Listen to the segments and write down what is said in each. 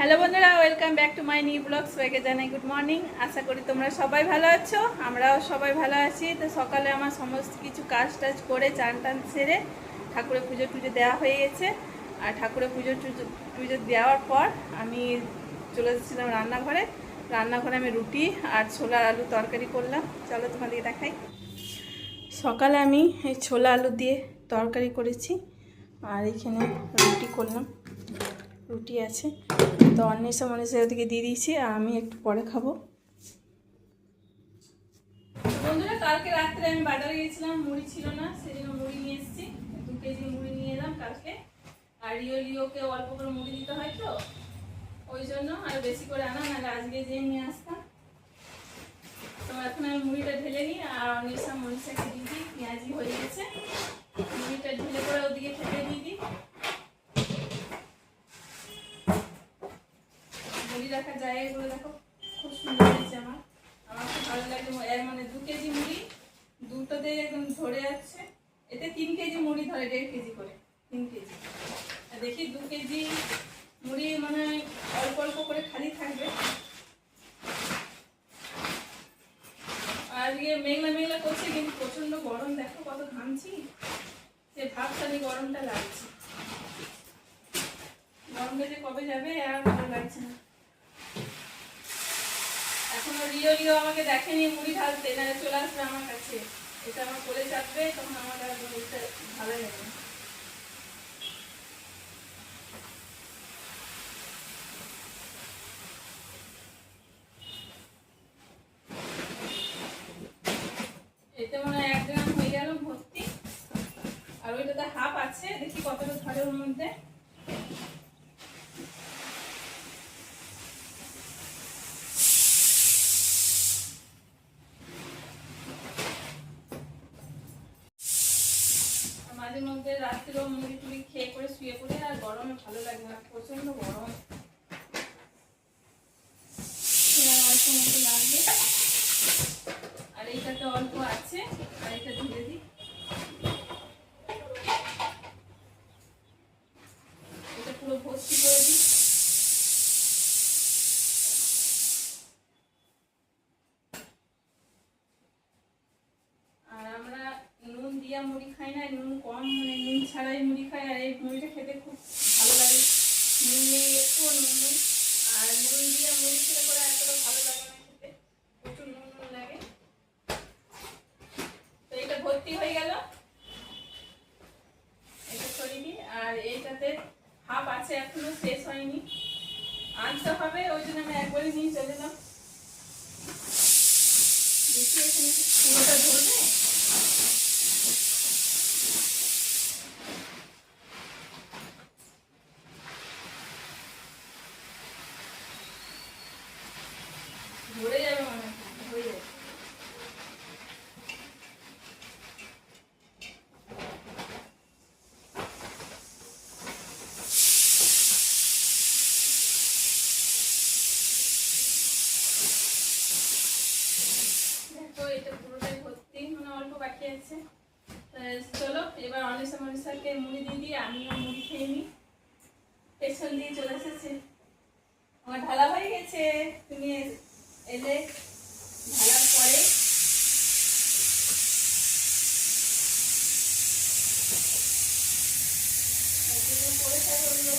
Hello বন্ধুরা, welcome back to my new blog. সবাইকে জানাই গুড মর্নিং। আশা করি তোমরা সবাই ভালো আছো, আমরাও সবাই ভালো আছি। তো সকালে আমার সমস্ত কিছু কাজ টাজ করে চান টান সেরে ঠাকুরের পুজো টুজো দেওয়া হয়ে গেছে। আর ঠাকুরের পুজো টুজো দেওয়ার পর আমি চলে এসেছিলাম রান্নাঘরে। আমি রুটি আর ছোলার আলু তরকারি করলাম। চলো তোমাদেরকে দেখাই। সকালে আমি এই ছোলা আলু দিয়ে তরকারি করেছি আর এখানে রুটি করলাম, রুটি আছে। তো অন্বেষা ওদিকে দিয়ে দিয়েছি আর আমি একটু পরে খাবো। বন্ধুরা, কালকে রাত্রে আমি বাজারে গিয়েছিলাম, মুড়ি ছিল না, সেজন্য মুড়ি নিয়ে এসেছি। 2 কেজি মুড়ি নিয়ে এলাম কালকে। আর লিওকে অল্প করে মুড়ি দিতে হয়, তো ওই জন্য আর বেশি করে আনা, নাহলে আজকে যে নিয়ে আসতাম। তো এখন আমি মুড়িটা ঢেলে নিই আর মনীষাকে দিয়ে দিই। পেঁয়াজি হয়ে গেছে, মুড়িটা ঢেলে করে ওদিকে খেতে দিয়ে দিই। মুড়ি রাখার জায়গাগুলো দেখো, খুব সুন্দর হয়েছে। আমার খুব ভালো লাগে। মানে 2 কেজি মুড়ি দুটোতে একদম ধরে যাচ্ছে। এতে 3 কেজি মুড়ি ধরে, 1.5 কেজি করে 3 কেজি। দেখি 2 কেজি মুড়ি মানে অল্প অল্প করে খালি থাকবে। আজকে মেঘলা মেঘলা করছে, কিন্তু প্রচন্ড গরম। দেখো কত ঘামছি, সে ভাবছালি গরমটা লাগছে। গরমটা যে কবে যাবে আর ভালো লাগছে না। এখনো লিও আমাকে দেখেনি মুড়ি ঢালতে, না চলে আসবে আমার কাছে। এটা আমার কোলে চাপবে, তখন আমার আর বলতে ভালো লাগে। এতে মনে হয় 1 গ্রাম হয়ে গেল ভর্তি, আর ওইটাতে হাফ আছে। দেখি কতটা ধরে ওর মধ্যে। মাঝে মধ্যে রাত্রেও মুড়ি টুড়ি খেয়ে করে শুয়ে পড়ে, আর গরমে ভালো লাগে না, প্রচন্ড গরম। অল্প মতো লাগবে, আর এইটাতে অল্প আছে, আর এটা ধীরে দিই। এটা পুরো ভর্তি করে দিই। আর আমরা নুন দিয়া মুড়ি খাই না, নুন কম, মানে নুন ছাড়াই মুড়ি খাই। আর এই মুড়িটা খেতে খুব ভালো লাগে। নুন নেই, একটুও নুন নেই। আর নুন দিয়া মুড়ি খেতে করে এতটা ভালো লাগে না খেতে, প্রচুর নুন নুন লাগে। তো এটা ভর্তি হয়ে গেল, এটা সরিয়ে দিই। আর এইটাতে হাফ আছে, এখনো শেষ হয়নি, আনতে হবে। ওই জন্য আমি একবারে নিয়ে চলে এলাম। দেখি এখানে পুরোটা ধরবে। ধরে যাবে মনে হয়, হয়ে যাবে। দেখো এটা পুরোটাই ভর্তি, মানে অল্প বাকি আছে। চলো এবার অনিশাকে মুড়ি দিয়ে দিই, আমিও মুড়ি খেয়ে নিই। পেছন দিয়ে চলে এসেছে, আমার ঢালা হয়ে গেছে। তুমি এলে ঢালার পরে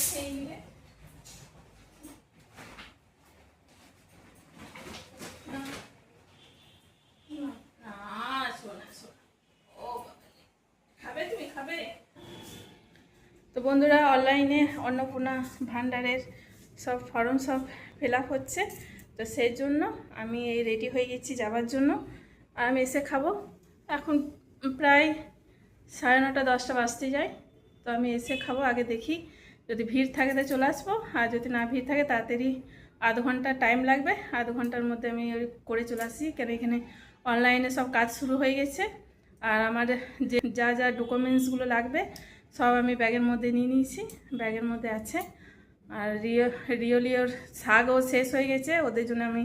খেয়ে নিবে। তো বন্ধুরা, অনলাইনে অন্নপূর্ণা ভান্ডারের সব ফর্ম সব ফিল আপ হচ্ছে। তো সেই জন্য আমি এই রেডি হয়ে গেছি যাওয়ার জন্য। আর আমি এসে খাবো। এখন প্রায় 9:30 10টা বাজতে যায়। তো আমি এসে খাবো। আগে দেখি, যদি ভিড় থাকে তো চলে আসবো, আর যদি না ভিড় থাকে তাড়াতাড়ি আধ ঘন্টা টাইম লাগবে, আধ ঘন্টার মধ্যে আমি ওই করে চলে আসি। কেন এখানে অনলাইনে সব কাজ শুরু হয়ে গেছে। আর আমার যে যা যা ডকুমেন্টসগুলো লাগবে সব আমি ব্যাগের মধ্যে নিয়ে নিয়েছি, ব্যাগের মধ্যে আছে। আর লিওর শাকও শেষ হয়ে গেছে, ওদের জন্য আমি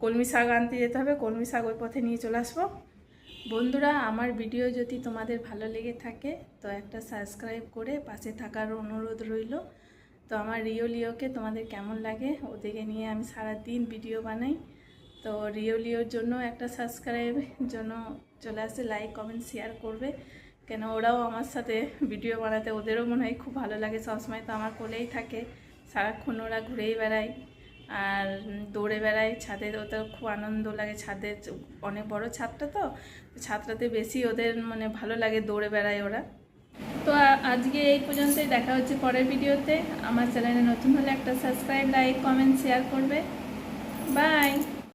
কলমি শাক আনতে যেতে হবে। কলমি শাক ওই পথে নিয়ে চলে আসবো। বন্ধুরা, আমার ভিডিও যদি তোমাদের ভালো লেগে থাকে তো একটা সাবস্ক্রাইব করে পাশে থাকার অনুরোধ রইল। তো আমার লিওকে তোমাদের কেমন লাগে, ওদেরকে নিয়ে আমি সারা দিন ভিডিও বানাই। তো লিওর জন্য একটা সাবস্ক্রাইব জন্য চলে আসে, লাইক কমেন্ট শেয়ার করবে, কেন ওরাও আমার সাথে ভিডিও বানাতে ওদেরও মনে হয় খুব ভালো লাগে। সবসময় তো আমার কোলেই থাকে, সারাক্ষণ ওরা ঘুরেই বেড়ায় আর দৌড়ে বেড়ায় ছাদে, ওদের খুব আনন্দ লাগে। ছাদে অনেক বড় ছাদটা, তো ছাদটাতে বেশি ওদের মানে ভালো লাগে, দৌড়ে বেড়ায় ওরা। তো আজকে এই পর্যন্তই, দেখা হচ্ছে পরের ভিডিওতে। আমার চ্যানেলে নতুন হলে একটা সাবস্ক্রাইব, লাইক কমেন্ট শেয়ার করবে। বাই।